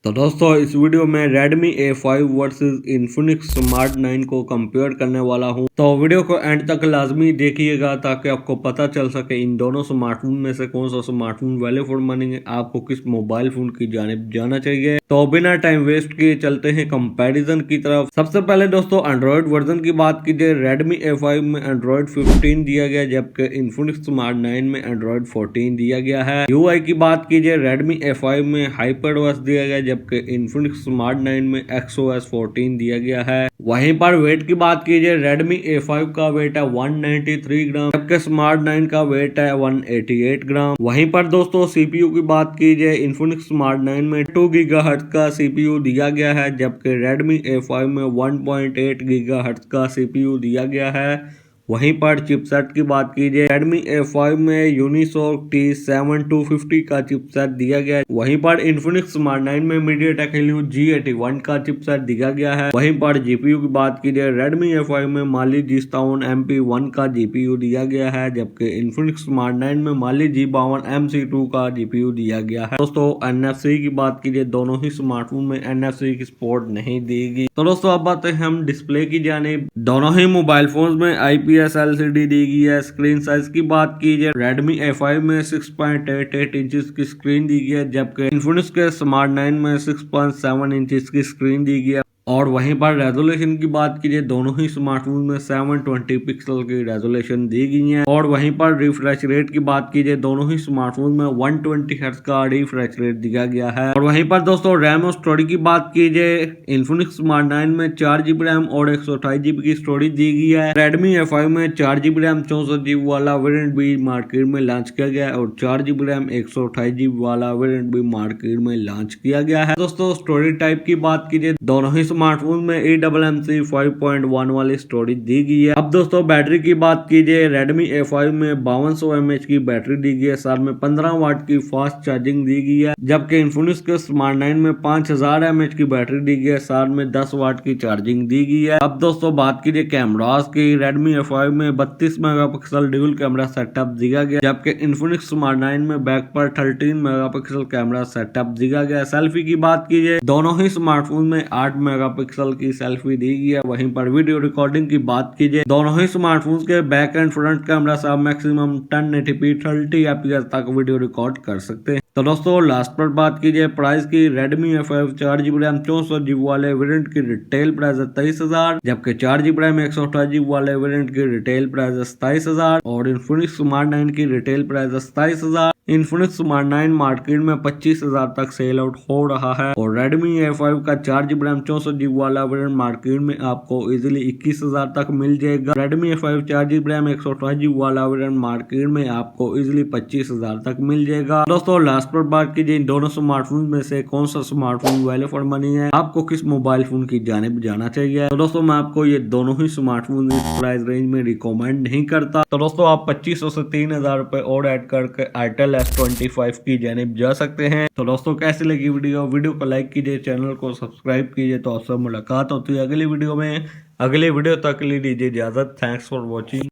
तो दोस्तों इस वीडियो में Redmi A5 versus Infinix Smart 9 को कंपेयर करने वाला हूं। तो वीडियो को एंड तक लाजमी देखिएगा ताकि आपको पता चल सके इन दोनों स्मार्टफोन में से कौन सा स्मार्टफोन वैल्यू फॉर मनी है, आपको किस मोबाइल फोन की जानिब जाना चाहिए। तो बिना टाइम वेस्ट किए चलते हैं कंपैरिजन की तरफ। सबसे पहले दोस्तों एंड्रॉइड वर्जन की बात कीजिए, Redmi A5 में एंड्रॉइड 15 दिया गया जबकि Infinix Smart 9 में एंड्रॉइड 14 दिया गया है। UI की बात कीजिए, Redmi A5 में HyperOS दिया गया जबकि Infinix Smart 9 में XOS 14 दिया गया है। वहीं पर वेट की बात कीजिए, Redmi A5 का वेट है 193 ग्राम जबकि Smart 9 का वेट है 188 ग्राम। वहीं पर दोस्तों CPU की बात कीजिए, Infinix Smart 9 में 2 GHz का CPU दिया गया है जबकि Redmi A5 में 1.8 GHz का CPU दिया गया है। वहीं पर चिपसेट की बात कीजिए, Redmi A5 में Unisoc T7250 का चिपसेट दिया गया है। वहीं पर Infinix Smart 9 में MediaTek Helio G81 का चिपसेट दिया गया है। वहीं पर GPU की बात कीजिए, Redmi A5 में Mali G57 MP1 का GPU दिया गया है जबकि Infinix Smart 9 में Mali G52 MC2 का GPU दिया गया है। दोस्तों NFC की बात कीजिए, दोनों ही स्मार्टफोन में NFC की सपोर्ट नहीं देगी। तो दोस्तों अब आते हैं हम डिस्प्ले की जानिब। दोनों ही मोबाइल फोन में IPS LCD दी गई है। स्क्रीन साइज की बात कीजिए, Redmi A5 में 6.88 इंचेस की स्क्रीन दी गई है जबकि Infinix के Smart 9 में 6.7 इंचेस की स्क्रीन दी गई है। और वहीं पर रेजोल्यूशन की बात कीजिए, दोनों ही स्मार्टफोन में 720 पिक्सल की रेजोल्यूशन दी गई है। और वहीं पर रिफ्रेश रेट की बात कीजिए, दोनों ही स्मार्टफोन में 120 हर्ट्ज का रिफ्रेश रेट दिया गया है। और वहीं पर दोस्तों रैम और स्टोरेज की बात कीजिए, Infinix Smart 9 में 4GB रैम और 128GB की स्टोरेज दी गई है। Redmi A5 में 4GB रैम 64GB वाला वेरिएंट भी मार्केट में लॉन्च किया गया है और 4GB रैम 128GB वाला वेरिएंट भी मार्केट में लॉन्च किया गया है। दोस्तों स्टोरेज टाइप की बात कीजिए, दोनों ही स्मार्टफोन में eMMC 5.1 वाली स्टोरेज दी गई है। अब दोस्तों बैटरी की बात कीजिए, Redmi A5 में 5200 mAh की बैटरी दी गई है, साथ में 15 वाट की फास्ट चार्जिंग दी गई है जबकि Infinix के Smart 9 में 5000 mAh की बैटरी दी गई है, साथ में 10 वाट की चार्जिंग दी गई है। अब दोस्तों बात कीजिए कैमरास की, Redmi A5 में 32 मेगापिक्सल ड्यूल कैमरा सेटअप दिया गया जबकि Infinix Smart 9 में बैक पर 13 मेगापिक्सल कैमरा सेटअप दिया गया। सेल्फी की बात कीजिए, दोनों ही स्मार्टफोन में 8 मेगापिक्सल की सेल्फी दी गई है। वहीं पर वीडियो रिकॉर्डिंग की बात कीजिए, दोनों ही स्मार्टफोन के बैक एंड फ्रंट कैमरा से आप मैक्सिमम 1080p 30 fps तक वीडियो रिकॉर्ड कर सकते हैं। तो दोस्तों लास्ट पर बात कीजिए प्राइस की, Redmi A5 4GB RAM 64GB वाले वेरिएंट की रिटेल प्राइस है 23,000 जबकि 4GB रैम 128GB वाले वेरिएंट की रिटेल प्राइस है 27,000 और Infinix Smart 9 की रिटेल प्राइस है 27,000। Infinix Smart 9 मार्केट में 25,000 तक सेल आउट हो रहा है और Redmi A5 का 4GB रैम 64GB वाला वेरिएंट मार्केट में आपको इजीली 21,000 तक मिल जाएगा। Redmi A5 4GB RAM 128GB वाला वेरिएंट मार्केट में आपको इजीली 25,000 तक मिल जाएगा। दोस्तों लास्ट पर बात कीजिए, इन दोनों स्मार्टफोन में से कौन सा स्मार्टफोन वैल्यू फॉर मनी है, आपको किस मोबाइल फोन की जानिब जाना चाहिए। तो दोस्तों मैं आपको ये दोनों ही स्मार्टफोन इस प्राइस रेंज में रिकमेंड नहीं करता। तो दोस्तों आप 2500 से 3,000 रुपए और ऐड करके Itel S25 की जानिब जा सकते हैं। तो दोस्तों कैसी लगी वीडियो को लाइक कीजिए, चैनल को सब्सक्राइब कीजिए। तो आपसे मुलाकात होती है अगली वीडियो में। अगले वीडियो तक के लिए दीजिए इजाजत। Thanks for watching.